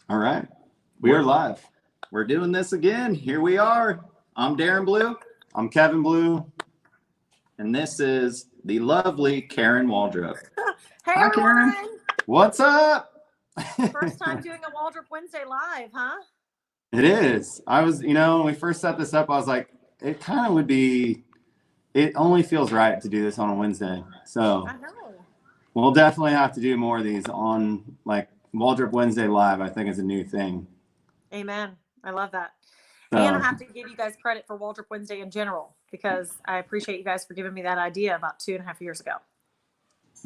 All right. We are live. We're doing this again. Here we are. I'm Darren Blue. I'm Kevin Blue. And this is the lovely Karen Waldrup. Hey, Hi, everyone. Karen. What's up? First time doing a Waldrop Wednesday live, huh? It is. When we first set this up, I was like, it kind of would be, it only feels right to do this on a Wednesday. So I know. we'll definitely have to do more of these on like Waldrop Wednesday live. I think is a new thing. Amen. I love that. So, And I have to give you guys credit for Waldrop Wednesday in general, because I appreciate you guys for giving me that idea about 2.5 years ago.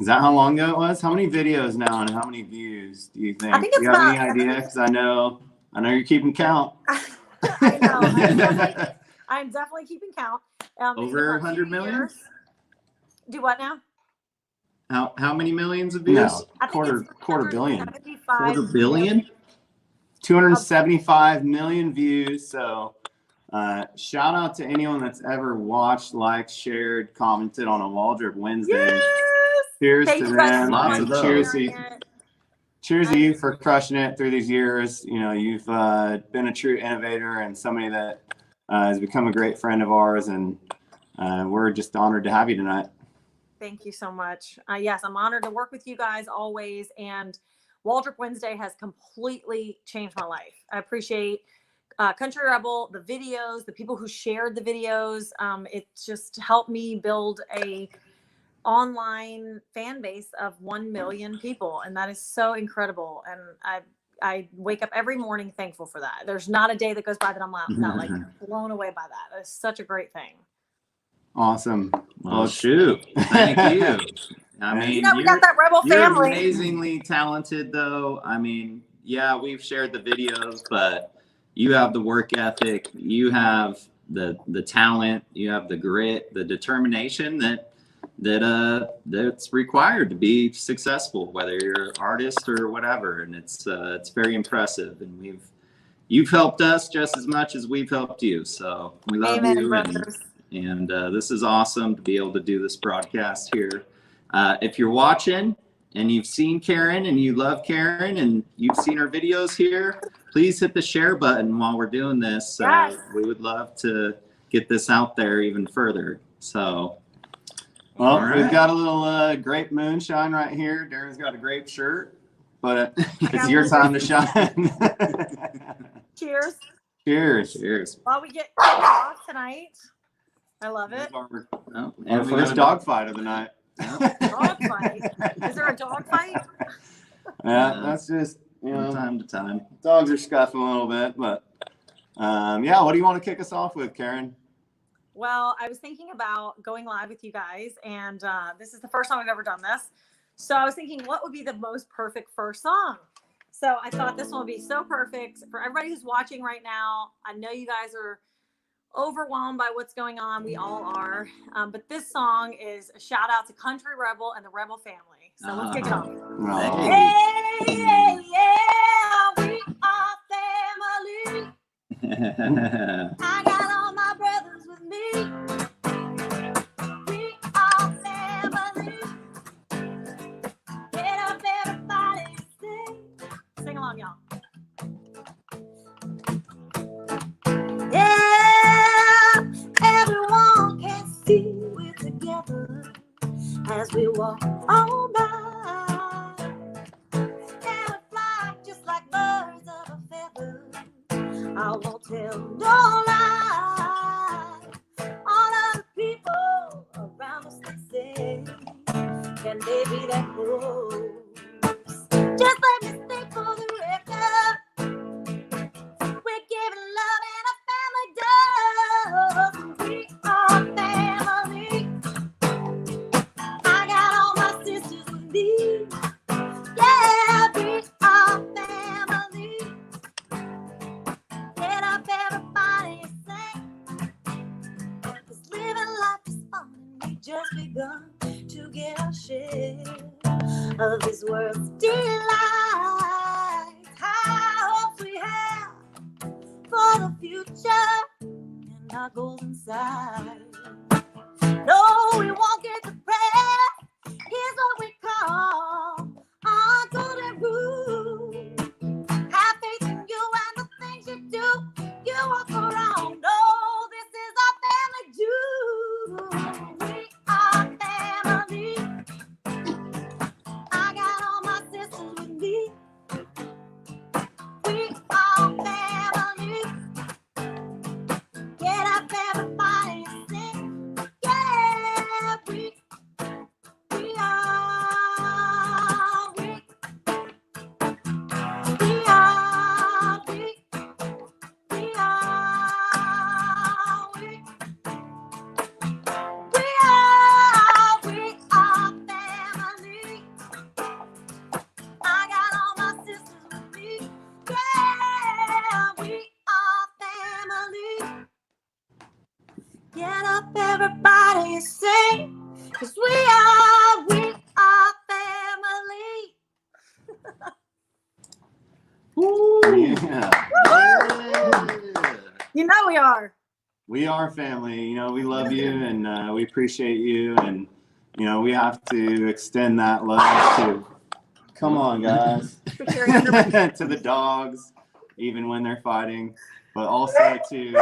is that how long ago it was? How many videos now and how many views do you think? I think it's you have any about- idea? Because I know you're keeping count. I know. I'm definitely keeping count. Over 100 million? Years. Do what now? How many millions of views? No, I think quarter it's billion. 75 Quarter billion? 275 million views. So shout out to anyone that's ever watched, liked, shared, commented on a Waldrop Wednesday. Yes! Cheers Thank to you guys them. so Lots much And of for cheers sharing to it. cheers to you for crushing it through these years. You know, you've been a true innovator and somebody that has become a great friend of ours, and we're just honored to have you tonight. Thank you so much. Yes, I'm honored to work with you guys always. And Waldrop Wednesday has completely changed my life. I appreciate Country Rebel, the videos, the people who shared the videos. It just helped me build a online fan base of 1 million people. And that is so incredible. And I wake up every morning thankful for that. There's not a day that goes by that I'm not like blown away by that. That's such a great thing. Awesome. Well, shoot. Thank you. I mean, You know, we got that Rebel you're family. amazingly talented, though. I mean, yeah, we've shared the videos, but you have the work ethic, you have the talent, you have the grit, the determination that's required to be successful, whether you're an artist or whatever. And it's very impressive. And you've helped us just as much as we've helped you. So we love Amen, you. brothers. And this is awesome to be able to do this broadcast here. If you're watching and you've seen Karen and you love Karen and you've seen her videos here, please hit the share button while we're doing this. Yes. We would love to get this out there even further. So, Well, all right. we've got a little grape moonshine right here. Darren's got a grape shirt, but it's your time to shine. Cheers. Cheers. Cheers. While we get kicked off tonight. I love it. Oh, Our and we first got dog fight of the night. Dog fight. Is there a dog fight? Yeah, that's just, from time to time. dogs are scuffing a little bit, but yeah, what do you want to kick us off with, Karen? Well, I was thinking about going live with you guys, and this is the first time I've ever done this. So I was thinking, what would be the most perfect first song? So I thought this one would be so perfect for everybody who's watching right now. I know you guys are overwhelmed by what's going on. We all are. But this song is a shout out to Country Rebel and the Rebel family. So let's kick it off. Oh. Hey, yeah, yeah, we are family. I got all my brothers with me. We are family. Get up, everybody, sing. Sing along, y'all. Yeah, everyone can see we're together as we walk on by. And we fly just like birds of a feather. I won't tell no lie. All of the people around us, they say, can they be that close? Just let me speak for the record. We're giving love and a family does. We are family. I got all my sisters with me. Yeah, we are family. Get up, everybody, and sing. 'Cause living life is fun, and we just begun to get our share of this world's delights. High hopes we have for the future and our goals inside. No, we won't get depressed. Here's what we call our golden rule. Have faith everybody sing, 'cause we are family. Woo. Yeah. You know we are. We are family. You know, we love you and we appreciate you. And, you know, we have to extend that love to, come on, guys, to the dogs, even when they're fighting, but also to.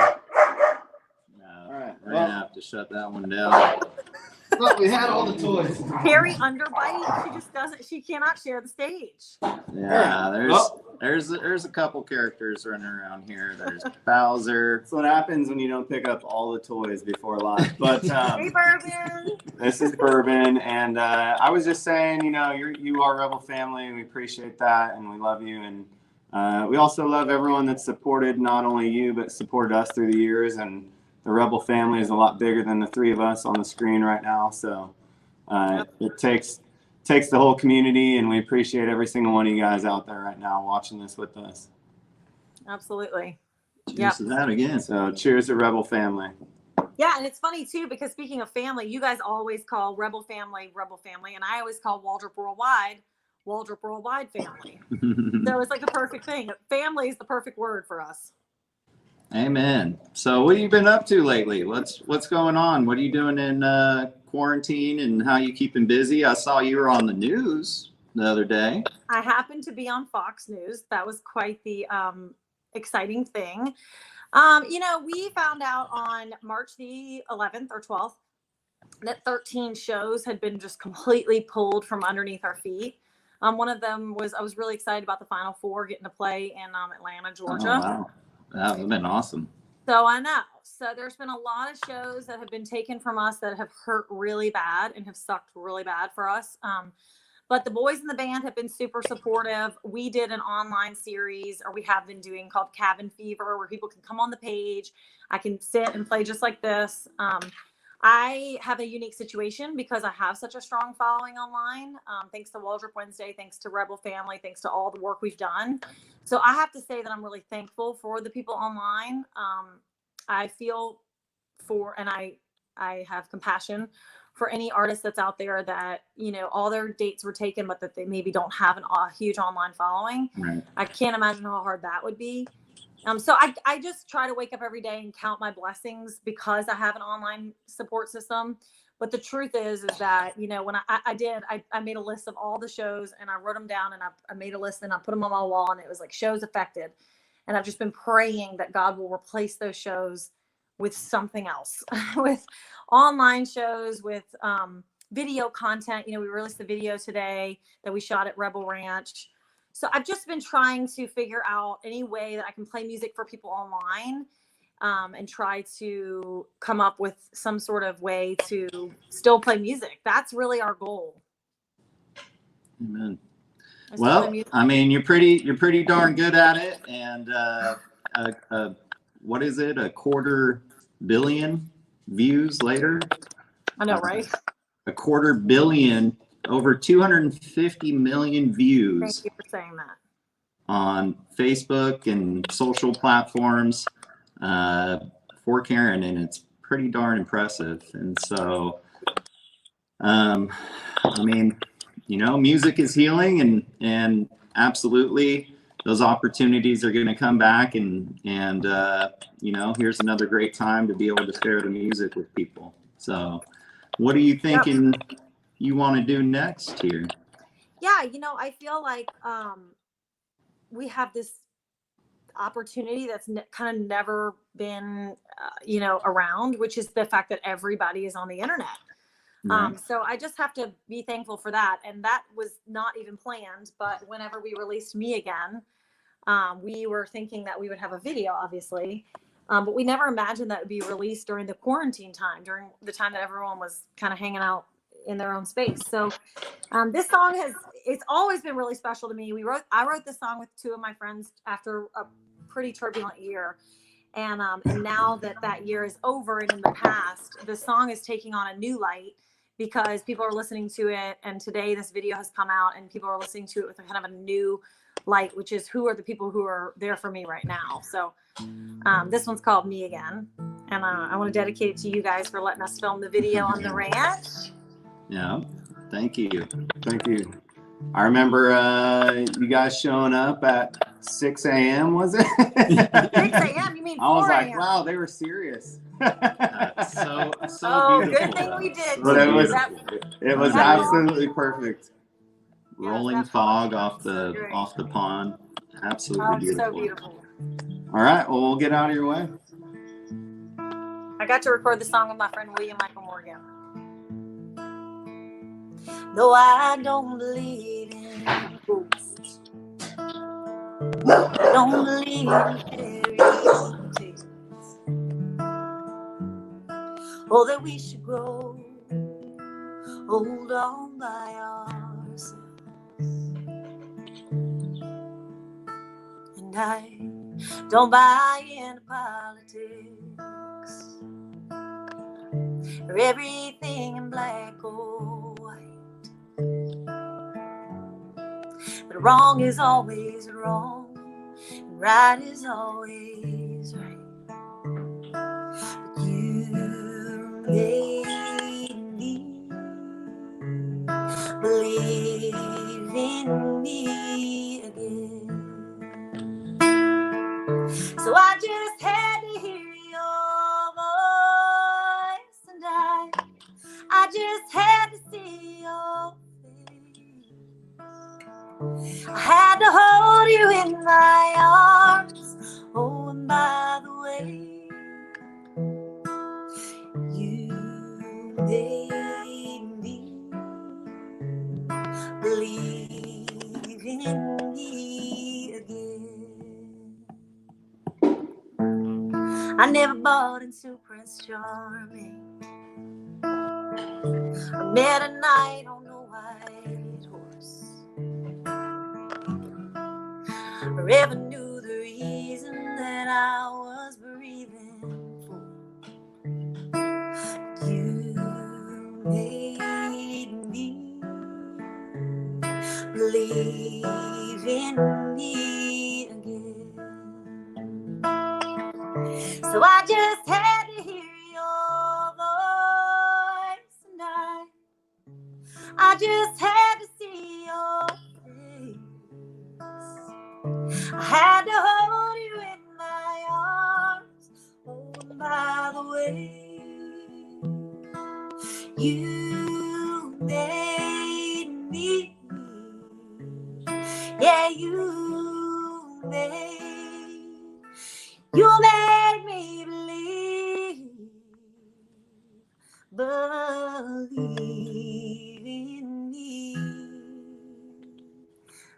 All right, we're gonna have to shut that one down. Look, we had all the toys. Carrie Underbite, she just doesn't, she cannot share the stage. Yeah, there's a couple characters running around here. There's Bowser. That's what happens when you don't pick up all the toys before live. But Hey, Bourbon. this is Bourbon, and I was just saying, you know, you are Rebel family. We appreciate that, and we love you, and we also love everyone that's supported not only you but supported us through the years. And the Rebel family is a lot bigger than the three of us on the screen right now. So it takes the whole community, and we appreciate every single one of you guys out there right now watching this with us. Absolutely. Cheers to that again. So cheers to Rebel family. Yeah, and it's funny too, because speaking of family, you guys always call Rebel family, and I always call Waldrup Worldwide family. So it's like a perfect thing. Family is the perfect word for us. Amen. So what have you been up to lately? What's going on? What are you doing in quarantine, and how you keeping busy? I saw you were on the news the other day. I happened to be on Fox News. That was quite the exciting thing. You know, we found out on March the 11th or 12th that 13 shows had been just completely pulled from underneath our feet. One of them was, I was really excited about the Final Four getting to play in Atlanta, Georgia. Oh, wow. That would have been awesome. So I know. So there's been a lot of shows that have been taken from us that have hurt really bad and have sucked really bad for us. But the boys in the band have been super supportive. We did an online series, or we have been doing, called Cabin Fever, where people can come on the page. I can sit and play just like this. I have a unique situation because I have such a strong following online, thanks to Waldrop Wednesday, thanks to Rebel Family, thanks to all the work we've done. So I have to say that I'm really thankful for the people online. I feel for, and I have compassion for any artist that's out there that, you know, all their dates were taken, but that they maybe don't have a huge online following. Right. I can't imagine how hard that would be. So I just try to wake up every day and count my blessings because I have an online support system. But the truth is that, you know, when I made a list of all the shows, and I wrote them down, and I made a list, and I put them on my wall, and it was like shows affected. And I've just been praying that God will replace those shows with something else, with online shows, with video content. You know, we released the video today that we shot at Rebel Ranch. So I've just been trying to figure out any way that I can play music for people online, and try to come up with some sort of way to still play music. That's really our goal. Amen. Well, I mean, you're pretty darn good at it. And what is it? 250 million views later? I know, right? 250 million. Over 250 million views. Thank you for saying that. On Facebook and social platforms for Karen, and it's pretty darn impressive. And so, I mean, you know, music is healing, and absolutely those opportunities are going to come back, and you know, here's another great time to be able to share the music with people. So, what are you thinking? Yep. You want to do next here? Yeah, you know, I feel like we have this opportunity that's kind of never been, you know, around, which is the fact that everybody is on the internet. Right. So I just have to be thankful for that. And that was not even planned, but whenever we released Me Again, we were thinking that we would have a video, obviously, but we never imagined that it would be released during the quarantine time, during the time that everyone was kind of hanging out in their own space. So this song it's always been really special to me. I wrote this song with two of my friends after a pretty turbulent year. And now that year is over and in the past, the song is taking on a new light because people are listening to it. And today this video has come out and people are listening to it with a kind of a new light, which is who are the people who are there for me right now. So this one's called Me Again. And I want to dedicate it to you guys for letting us film the video on the ranch. Yeah. Thank you. Thank you. I remember you guys showing up at 6 a.m. Was it? 6 a.m. You mean 4 I was like, a.m.? wow, they were serious. So Oh, beautiful. good thing we did. But it was That- it was That- absolutely perfect. Rolling that fog was off so the great. pond. Absolutely Oh, beautiful. so beautiful. All right, well, we'll get out of your way. I got to record the song with my friend William Michael Morgan. No, I don't believe in ghosts. I don't believe in fairy tales. Or that we should grow old on by ourselves. And I don't buy into politics or everything in black or white. But wrong is always wrong, and right is always right. But you made me believe in me again. So I just had to hear your voice, and I just had to see your face. I had to hold you in my arms. Oh, and by the way, you made me believe in me again. I never bought into Prince Charming or met a knight on a white horse, or ever knew the reason that I was breathing for. You made me believe in me again. So I just had to hear your voice, and I just had to see your face. I had to hold you in my arms. Oh, and by the way, you made me. Yeah, you made me believe in me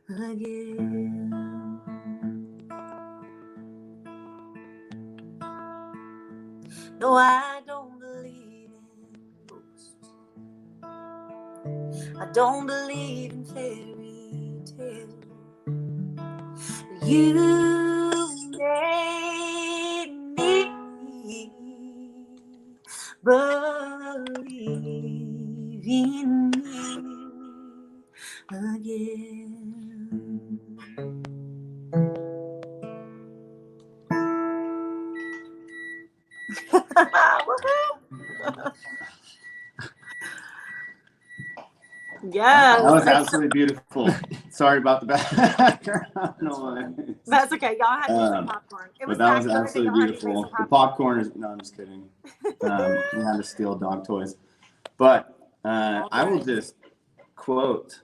again. No, I don't believe in ghosts. I don't believe in fairy tales. You made me believe in me again. Yes. That was absolutely beautiful. Sorry about the background noise. That's okay. Y'all had to get some popcorn. It But that was packed, so I think absolutely y'all had to make beautiful. some The popcorn is, no, I'm just kidding. We had to steal dog toys. But I will just quote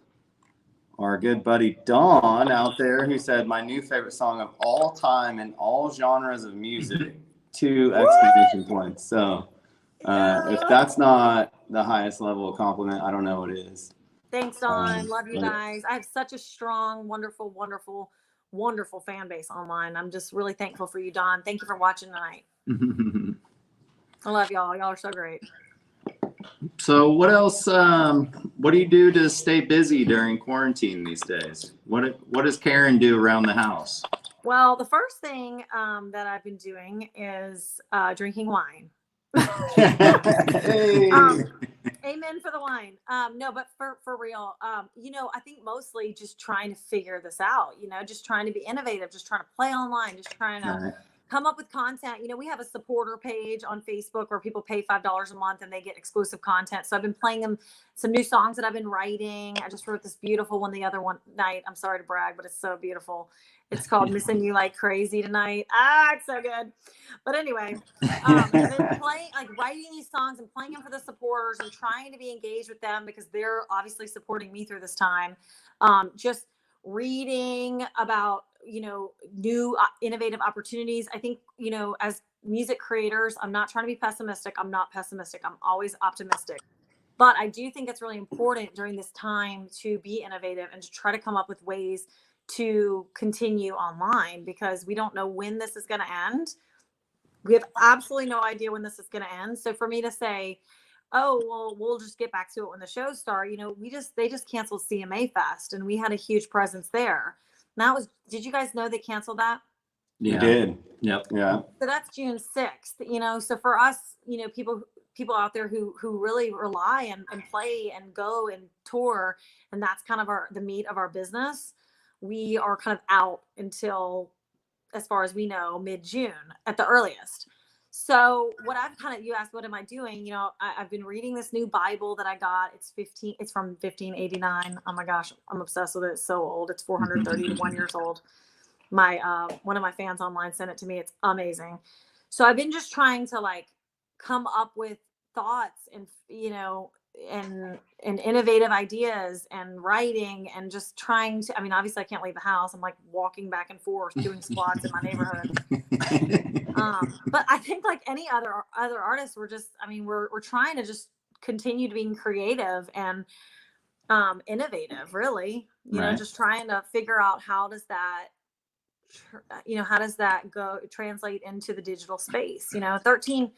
our good buddy Don out there, who said, my new favorite song of all time in all genres of music, 2 exclamation points. So if that's not the highest level of compliment, I don't know what is. Thanks, Don. Love you guys. I have such a strong, wonderful, wonderful, wonderful fan base online. I'm just really thankful for you, Don. Thank you for watching tonight. I love y'all. Y'all are so great. So what else, what do you do to stay busy during quarantine these days? What does Karen do around the house? Well, the first thing that I've been doing is drinking wine. Hey. Amen for the wine. No, but for real, you know, I think mostly just trying to figure this out, you know, just trying to be innovative, just trying to play online, just trying to come up with content. You know, we have a supporter page on Facebook where people pay $5 a month and they get exclusive content. So I've been playing them some new songs that I've been writing. I just wrote this beautiful one the other one night. I'm sorry to brag, but it's so beautiful. It's called Missing You Like Crazy Tonight. It's so good. But anyway, I've been playing, like writing these songs and playing them for the supporters and trying to be engaged with them because they're obviously supporting me through this time. Just reading about, you know, new innovative opportunities. I think, you know, as music creators, I'm not trying to be pessimistic. I'm not pessimistic. I'm always optimistic. But I do think it's really important during this time to be innovative and to try to come up with ways to continue online because we don't know when this is going to end. We have absolutely no idea when this is going to end. So for me to say, oh, well, we'll just get back to it when the shows start. You know, they just canceled CMA Fest and we had a huge presence there. And that was, did you guys know they canceled that? You did. Yep. Yeah. So that's June 6th, you know, so for us, you know, people out there who really rely and play and go and tour, and that's kind of the meat of our business. We are kind of out until, as far as we know, mid-June at the earliest. So what I've you asked, what am I doing? You know, I've been reading this new Bible that I got. It's from 1589. Oh my gosh, I'm obsessed with it. It's so old. It's 431 years old. One of my fans online sent it to me. It's amazing. So I've been just trying to like come up with thoughts and, you know, and innovative ideas and writing and just trying to, I mean, obviously I can't leave the house. I'm like walking back and forth doing squats in my neighborhood. But I think like any other artists, we're trying to just continue to being creative and innovative, really, you know, just trying to figure out how does that go translate into the digital space. You know, 13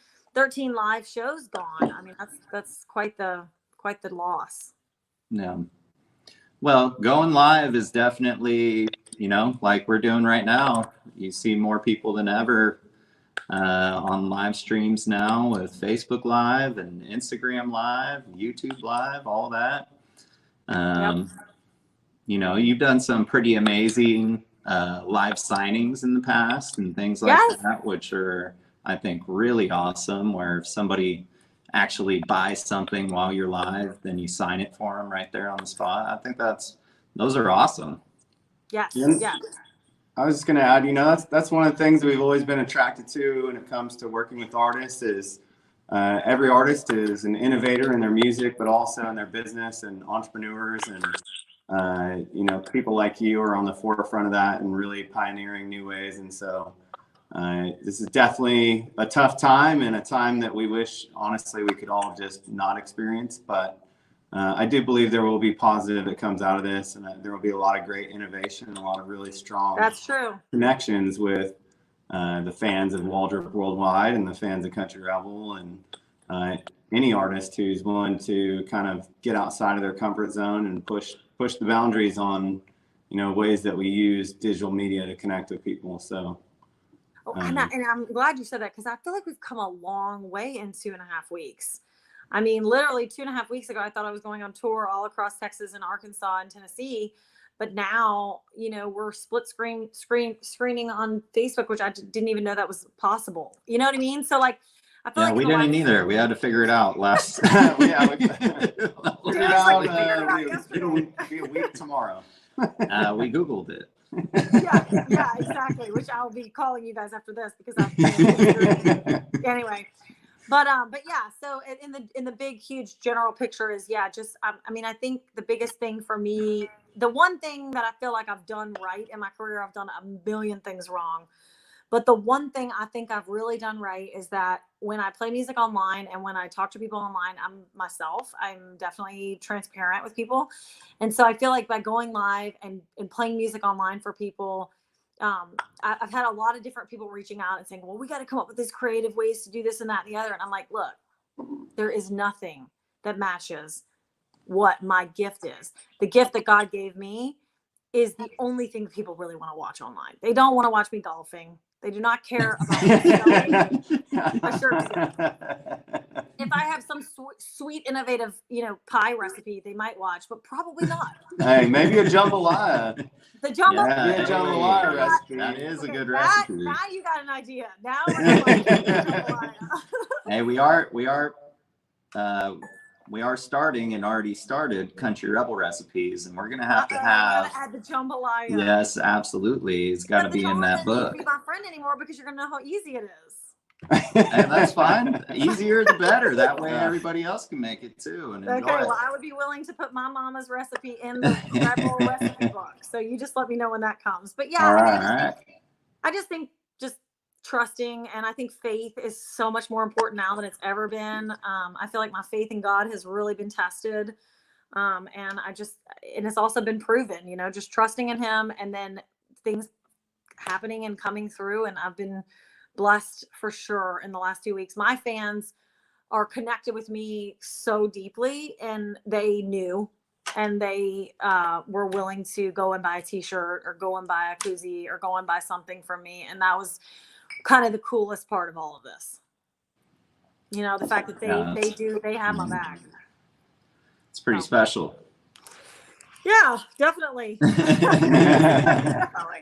live shows gone. I mean, that's quite the loss. Yeah. Well, going live is definitely, you know, like we're doing right now. You see more people than ever on live streams now with Facebook Live and Instagram Live, YouTube Live, all that. You know, you've done some pretty amazing live signings in the past and things like that, which are, I think, really awesome, where if somebody actually buys something while you're live, then you sign it for them right there on the spot. I think those are awesome. Yes. Yeah. I was just going to add, you know, that's one of the things we've always been attracted to when it comes to working with artists is every artist is an innovator in their music, but also in their business and entrepreneurs. And, you know, people like you are on the forefront of that and really pioneering new ways. And so this is definitely a tough time and a time that we wish, honestly, we could all just not experience. But I do believe there will be positive that comes out of this, and there will be a lot of great innovation and a lot of really strong connections with the fans of Waldrup worldwide and the fans of Country Rebel and any artist who's willing to kind of get outside of their comfort zone and push the boundaries on, you know, ways that we use digital media to connect with people. So. And I'm glad you said that because I feel like we've come a long way in 2.5 weeks. I mean, literally 2.5 weeks ago, I thought I was going on tour all across Texas and Arkansas and Tennessee. But now, you know, we're screening on Facebook, which I didn't even know that was possible. You know what I mean? So like, I feel like we didn't either. We had to figure it out last. We figured it out. It'll be a week tomorrow. We Googled it. yeah, exactly. Which I'll be calling you guys after this because anyway. But yeah, so in the big, huge general picture is, I mean, I think the biggest thing for me, the one thing that I feel like I've done right in my career, I've done a million things wrong. But the one thing I think I've really done right is that when I play music online and when I talk to people online, I'm myself. I'm definitely transparent with people. And so I feel like by going live and playing music online for people, I've had a lot of different people reaching out and saying, well, we got to come up with these creative ways to do this and that and the other. And I'm like, look, there is nothing that matches what my gift is. The gift that God gave me is the only thing that people really want to watch online. They don't want to watch me golfing. They do not care about my shirt. if I have some sweet, innovative, pie recipe, they might watch, but probably not. Hey, maybe a jambalaya. The jambalaya. Yeah, Maybe a jambalaya hey, recipe. that is a good Now recipe. you got an idea. Now we're gonna watch jambalaya. Hey, we are starting and already started Country Rebel recipes, and we're gonna have to You have. gotta add the jambalaya. Yes, absolutely. It's got to be in that book. Be my friend anymore because you're gonna know how easy it is. And that's fine. Easier the better. That way everybody else can make it too and enjoy it. Well, I would be willing to put my mama's recipe in the Rebel recipe book. So you just let me know when that comes. But yeah, All right. I just think just trusting, and I think faith is so much more important now than it's ever been. I feel like my faith in God has really been tested. And it's also been proven, just trusting in him, and then things happening and coming through. And I've been blessed for sure in the last 2 weeks. My fans are connected with me so deeply, and they knew, and they were willing to go and buy a t-shirt or go and buy a koozie or go and buy something from me. And that was kind of the coolest part of all of this. The fact that they have my back. It's pretty special. Yeah, definitely. Oh my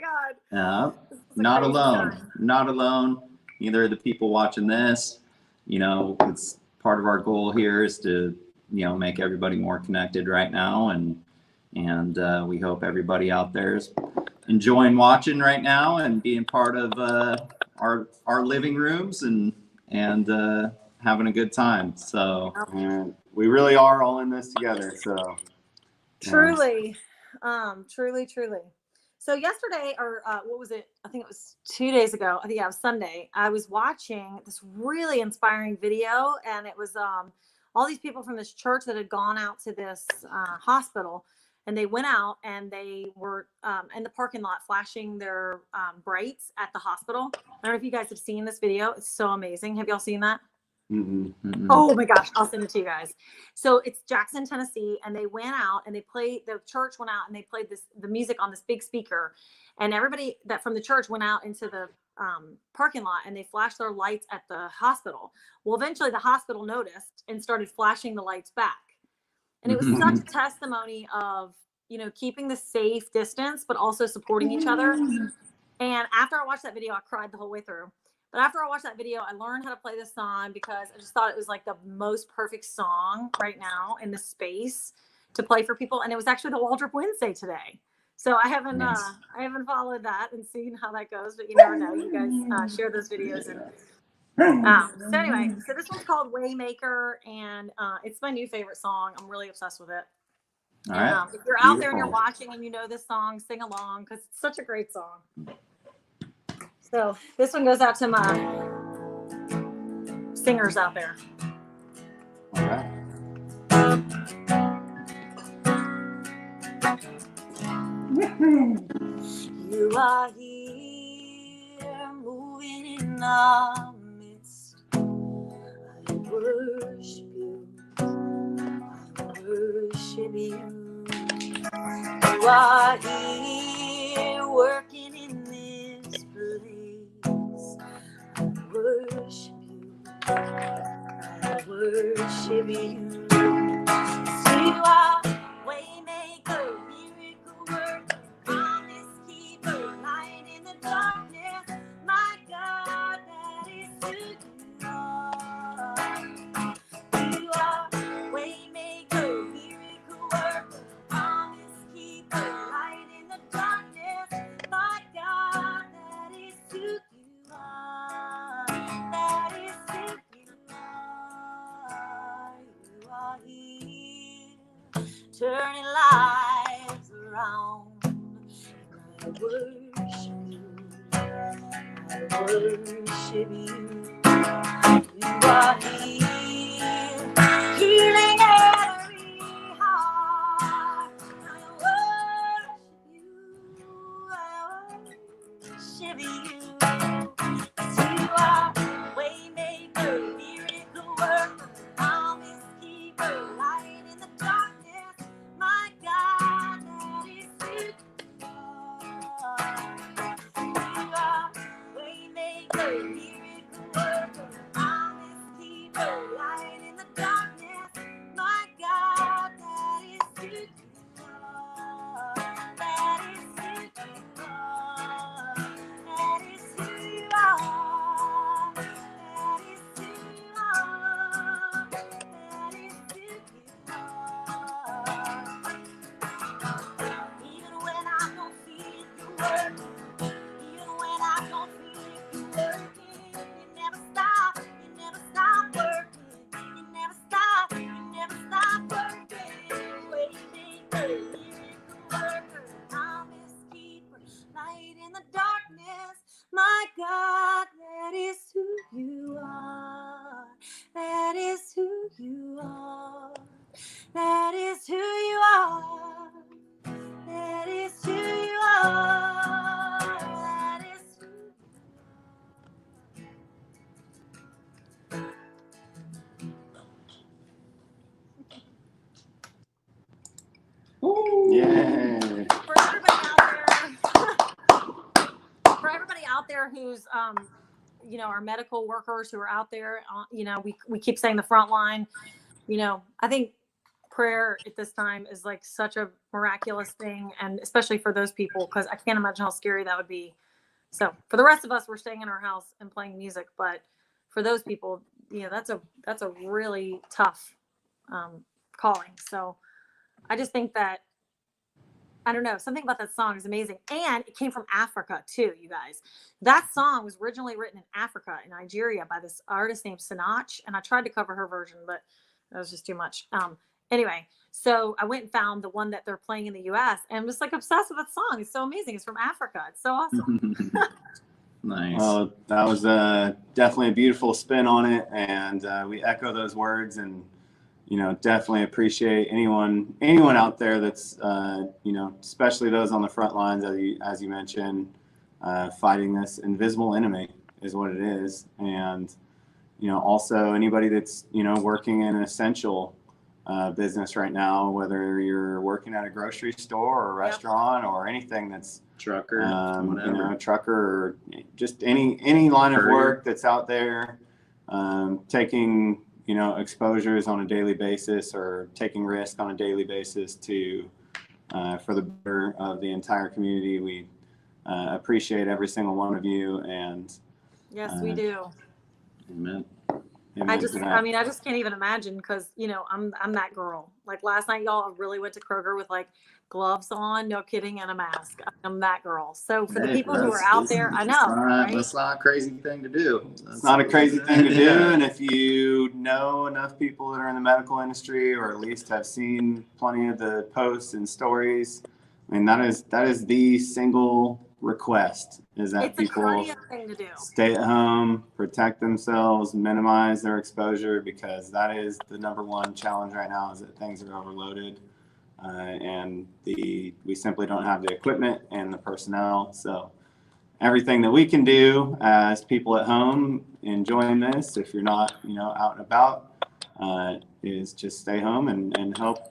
God. Not alone. Not alone. Neither are the people watching this. It's part of our goal here is to, make everybody more connected right now. And we hope everybody out there is enjoying watching right now and being part of our living rooms and having a good time. So we really are all in this together. So truly. So yesterday, or what was it? I think it was 2 days ago. I think it was Sunday. I was watching this really inspiring video, and it was all these people from this church that had gone out to this hospital, and they went out and they were in the parking lot flashing their brights at the hospital. I don't know if you guys have seen this video. It's so amazing. Have y'all seen that? Mm-hmm. Oh my gosh, I'll send it to you guys. So it's Jackson, Tennessee, and they went out and the church went out and they played the music on this big speaker, and everybody that from the church went out into the parking lot and they flashed their lights at the hospital. Well, eventually the hospital noticed and started flashing the lights back. And it was such a testimony of, keeping the safe distance, but also supporting each other. And after I watched that video, I cried the whole way through. But after I watched that video, I learned how to play this song because I just thought it was like the most perfect song right now in this space to play for people. And it was actually the Waldrup Wednesday today. So I haven't followed that and seen how that goes, but you never know. You guys share those videos. And so anyway, so this one's called Waymaker, and it's my new favorite song. I'm really obsessed with it. all right. If you're out there and you're watching and you know this song, sing along because it's such a great song. So this one goes out to my singers out there. All right. You are here, moving in our midst. I worship you. I worship you. You are here, working in this place. I worship you. I worship you. You are waymaker, miracle worker, promise keeper, light in the darkness. My God, that is who you are. You are waymaker, miracle worker, promise keeper, light in the darkness. My God, that is who you are. That is who you are. You are here, turning lives around. I worship you. I worship you. You are here, healing every heart. I worship you. I worship you. 'Cause you are waymaker, miracle worker, promise keeper, light in the darkness. My God, that is who you are. You are waymaker, miracle worker, promise keeper, light in God, that is who you are. That is who you are. That is who you are. That is who you are. That is who Yeah. for everybody out there. For everybody out there who's you know, our medical workers who are out there, you know, we keep saying the front line. You know, I think prayer at this time is like such a miraculous thing, and especially for those people, because I can't imagine how scary that would be. So for the rest of us, we're staying in our house and playing music, but for those people, you know, that's a really tough calling. So I just think that, I don't know, something about that song is amazing. And it came from Africa too, you guys. That song was originally written in Africa, in Nigeria, by this artist named Sinach. And I tried to cover her version, but that was just too much. Anyway, so I went and found the one that they're playing in the US and was like obsessed with that song. It's so amazing. It's from Africa. It's so awesome. Nice. Well, that was definitely a beautiful spin on it, and we echo those words, and you know, definitely appreciate anyone out there that's you know, especially those on the front lines, as you mentioned, fighting this invisible enemy is what it is, and you know, also anybody that's, you know, working in an essential business right now, whether you're working at a grocery store or a restaurant or anything that's Trucker, you whatever. know, trucker, or just any line of work that's out there, taking, you know, exposures on a daily basis or taking risk on a daily basis to for the better of the entire community. We appreciate every single one of you, and Yes, we do. Amen. I mean, I just can't even imagine, because, you know, I'm that girl. Like last night, y'all, I really went to Kroger with like gloves on, no kidding, and a mask. I'm that girl. So for the people who are out there, I know, right? That's not a crazy thing to do. It's not a crazy thing to do. And if you know enough people that are in the medical industry, or at least have seen plenty of the posts and stories, I mean, that is the single request, is that It's people a courteous thing to do. stay at home, protect themselves, minimize their exposure, because that is the number one challenge right now, is that things are overloaded, and we simply don't have the equipment and the personnel. So everything that we can do as people at home enjoying this, if you're not, you know, out and about, is just stay home and help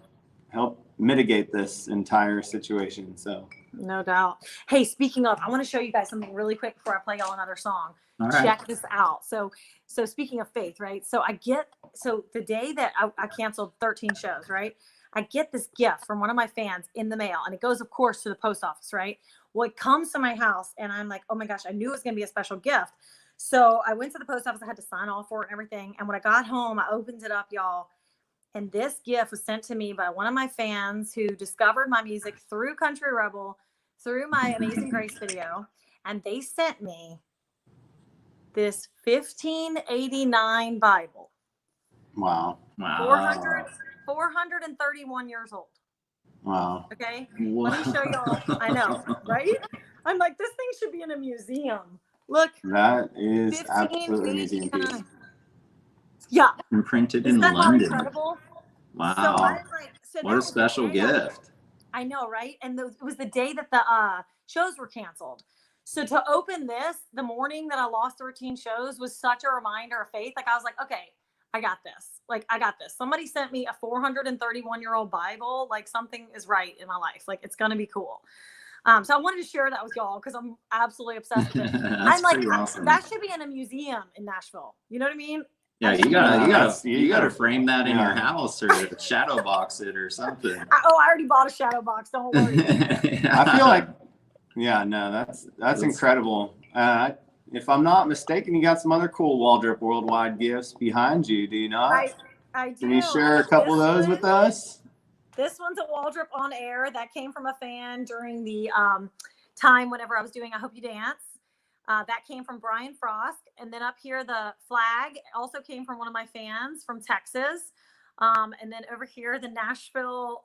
mitigate this entire situation. So No doubt. Hey, speaking of, I want to show you guys something really quick before I play y'all another song. All right. Check this out. So speaking of faith, right? So the day that I canceled 13 shows, right? I get this gift from one of my fans in the mail, and it goes, of course, to the post office, right? Well, it comes to my house, and I'm like, oh my gosh, I knew it was going to be a special gift. So I went to the post office. I had to sign off for it and everything. And when I got home, I opened it up, y'all. And this gift was sent to me by one of my fans who discovered my music through Country Rebel, through my Amazing Grace video. And they sent me this 1589 Bible. wow. 431 years old. Wow. Okay. Wow. Let me show y'all. I know, right? I'm like, this thing should be in a museum. Look. That is absolutely a museum piece. Yeah. Imprinted Isn't in that London. incredible? Wow. So I was like, What a special gift. I know, right? And it was the day that the shows were canceled. So to open this the morning that I lost 13 shows was such a reminder of faith. Like I was like, okay, I got this. Like I got this. Somebody sent me a 431-year-old Bible. Like something is right in my life. Like it's gonna be cool. So I wanted to share that with y'all because I'm absolutely obsessed with it. I'm like, awesome. that should be in a museum in Nashville. You know what I mean? Yeah, you gotta frame that in your house or shadow box it or something. I already bought a shadow box. Don't worry. I feel like, yeah, no, that's incredible. If I'm not mistaken, you got some other cool Waldrup Worldwide gifts behind you, do you not? I do. Can you share a couple of those with us? This one's a Waldrop on air that came from a fan during the time whenever I was doing I Hope You Dance. That came from Brian Frost. And then up here, the flag also came from one of my fans from Texas. And then over here, the Nashville,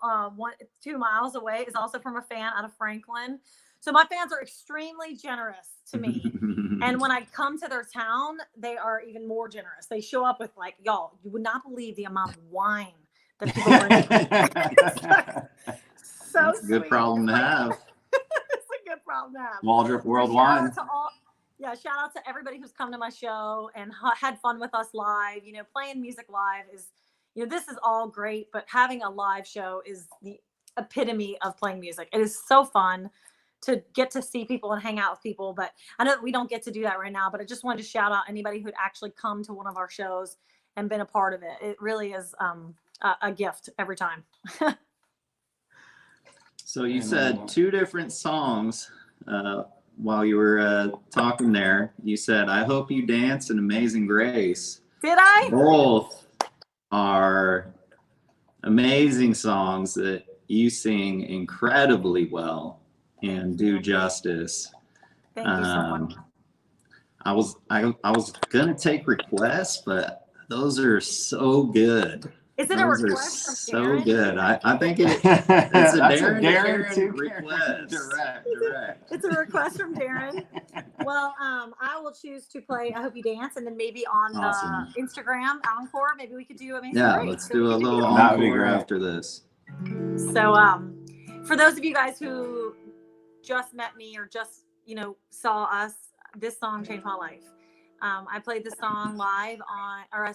2 miles away, is also from a fan out of Franklin. So my fans are extremely generous to me. And when I come to their town, they are even more generous. They show up with like, y'all, you would not believe the amount of wine that people bring. So That's a good sweet. problem to have. It's a good problem to have. Waldrop worldwide. Shout out to everybody who's come to my show and had fun with us live. You know, playing music live is, you know, this is all great, but having a live show is the epitome of playing music. It is so fun to get to see people and hang out with people. But I know that we don't get to do that right now, but I just wanted to shout out anybody who'd actually come to one of our shows and been a part of it. It really is a gift every time. So you said 2 different songs while you were talking there. You said, I Hope You Dance and Amazing Grace. Did I? Both are amazing songs that you sing incredibly well and do justice. Thank you so much. I was gonna take requests, but those are so good. Is it Those a are request from so Darren? good. I think it's a That's Darren, Darren to to request. Direct. It's a request from Darren. Well, I will choose to play I Hope You Dance, and then maybe on Awesome. the Instagram encore, maybe we could do Amazing Yeah, Grace. let's So do we a could little both. That would be encore great. after this. So for those of you guys who just met me or just, you know, saw us, this song changed my life. I played the song I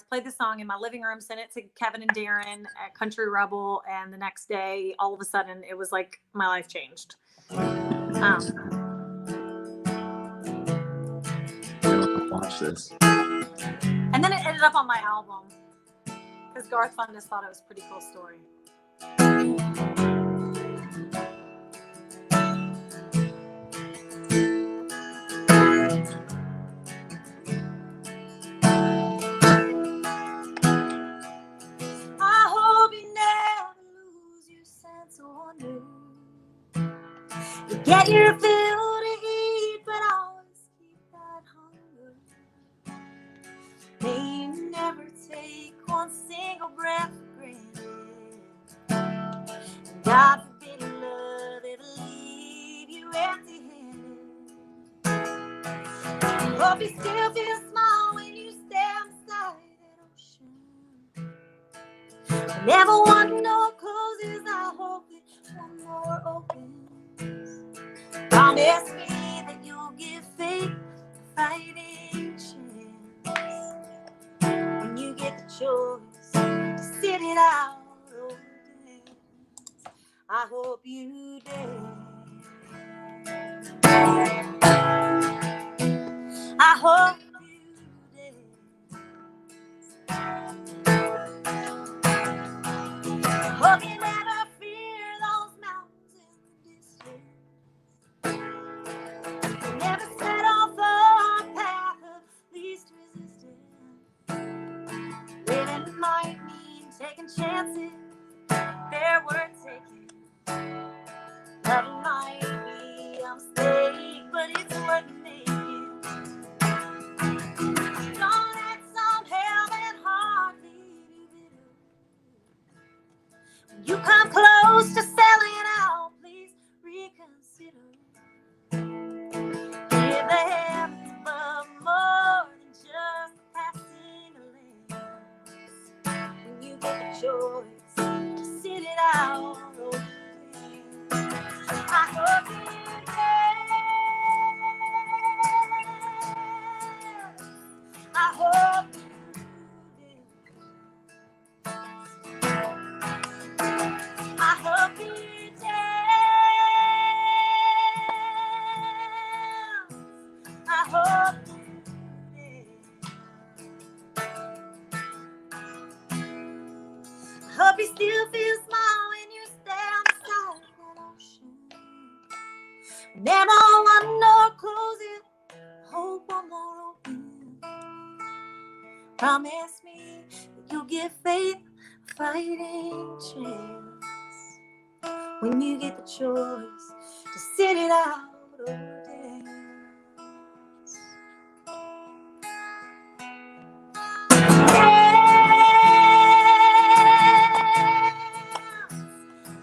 played the song in my living room, sent it to Kevin and Darren at Country Rebel, and the next day, all of a sudden, it was like my life changed. Watch this. And then it ended up on my album because Garth Fundus thought it was a pretty cool story. I hope you never lose your sense of wonder. You get your fill to eat, but always keep that hunger. May you never take one single breath for granted. God forbid your love ever leave you empty-handed. Hope you still feel small when you stand beside that ocean. Never one door closes, I hope that one more opens. Promise me that you'll give faith a fighting chance. When you get the choice to sit it out or dance, I hope you dance. I hope you dance. Hope you never fear those mountains in the distance. You never settle for a path of least resistance. Living might mean taking chances, they're worth taking. Love might be a mistake, but it's worth making. Don't let some heaven heart leave you bitter. When you come close to selling out, please reconsider. Give the heavens above more than just passing a glance. When you get the choice to sit it out, I hope you dance. I hope you dance. I hope you dance. I hope you dance. I hope you still feel small when you stand beside that ocean. Never one door closes, hope one more open. Promise me that you'll give faith a fighting chance. When you get the choice to sit it out or dance.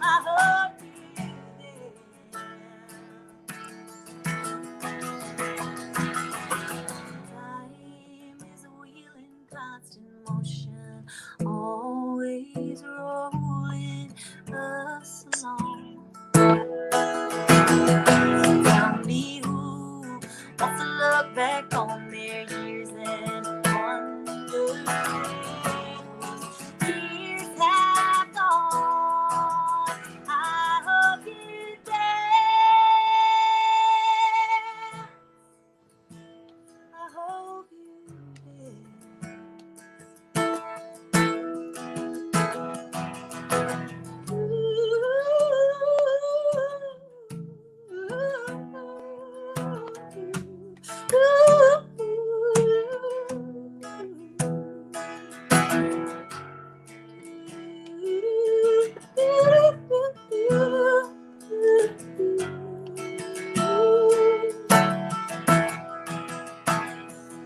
I hope you dance. constant motion, always rolling us along. Tell me who wants to look back on their years and wonder whose years have gone. I hope you dance. I hope you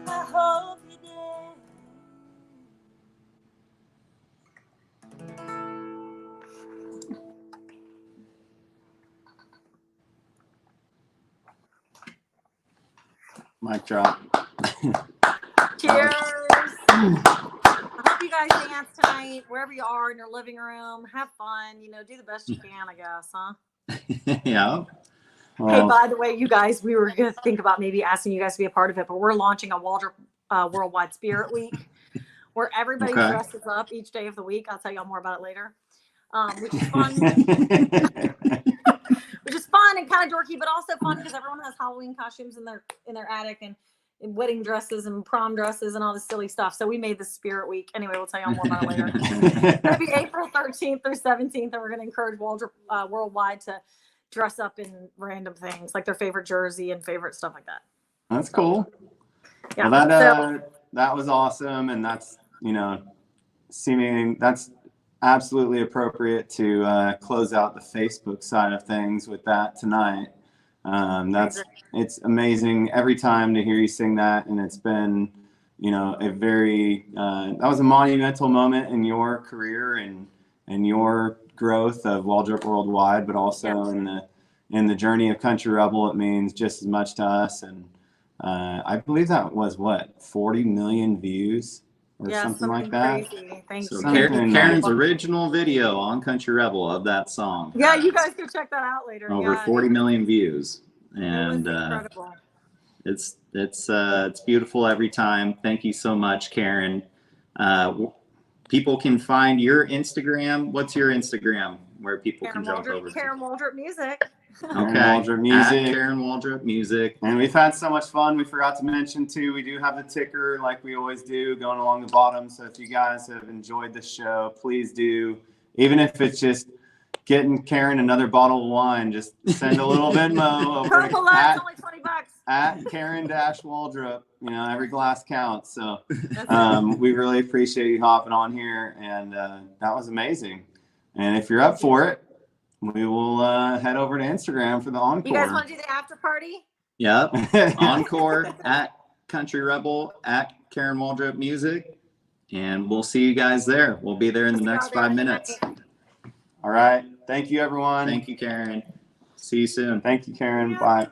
I hope you did. Mic drop. Cheers. I hope you guys dance tonight, wherever you are in your living room. Have fun, you know, do the best you can, I guess, huh? Yeah. Hey, Well, by the way, you guys, we were going to think about maybe asking you guys to be a part of it, but we're launching a Waldrop Worldwide Spirit Week where everybody Okay. dresses up each day of the week. I'll tell y'all more about it later, which is fun. Which is fun and kind of dorky, but also fun because everyone has Halloween costumes in their attic and wedding dresses and prom dresses and all this silly stuff. So we made this Spirit Week. Anyway, we'll tell y'all more about it later. It's going to be April 13th through 17th, and we're going to encourage Waldrop Worldwide to dress up in random things, like their favorite jersey and favorite stuff like that. That's cool. Yeah. Well, So, that was awesome, and that's that's absolutely appropriate to close out the Facebook side of things with that tonight. It's amazing every time to hear you sing that, and it's been a very that was a monumental moment in your career and your growth of Waldrop Worldwide, but also in the journey of Country Rebel. It means just as much to us, and I believe that was 40 million views or something like that. Crazy. Thanks. So Something Karen's like- original video on Country Rebel of that song. Yeah, you guys go check that out later. Over Yeah, 40 million views. it And was incredible. it's beautiful every time. Thank you so much, Karen. People can find your Instagram. What's your Instagram where people can jump over to? Karen Waldrop Music. Okay. Waldrop Music. At Karen Waldrop Music. And we've had so much fun. We forgot to mention too, we do have the ticker like we always do going along the bottom. So if you guys have enjoyed the show, please do, even if it's just getting Karen another bottle of wine, just send a little Venmo over Purple to Lights, only $20. at Karen-Waldrop. Every glass counts. So That's we really appreciate you hopping on here, and that was amazing. And if you're up for it, we will head over to Instagram for the encore. You guys want to do the after party? Yep. Encore at Country Rebel at Karen Waldrop Music. And we'll see you guys there. We'll be there in the next 5 minutes. All right. Thank you, everyone. Thank you, Karen. See you soon. Thank you, Karen. Bye.